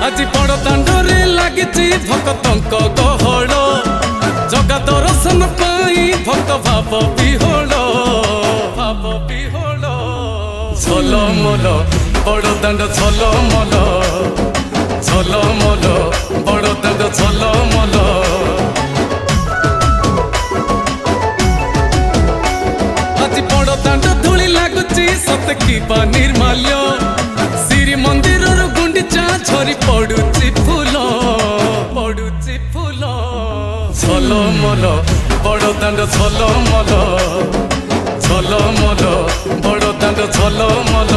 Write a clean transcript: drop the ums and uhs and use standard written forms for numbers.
আজি বড় দাଣ୍ଡরে লাগিছি ভক্তଙ୍କ গহଳ জগা দর্শন পাই ভক্ত ভাব বিহোଳ ঝলমল বড় দাଣ୍ଡ ঝলমল ঝলমল বড় দাଣ୍ଡ ঝলমল আজি বড় দাଣ୍ଡ ধূলি লাগুছি সতে কিবা নির্মাল্য শ্রী মন্দিরর গুন্ডিচা ঝরি পড়ুছি ফুল ঝলমল বড় দাଣ୍ଡ ঝলমল ঝলমল বড় দাଣ୍ଡ ঝলমল।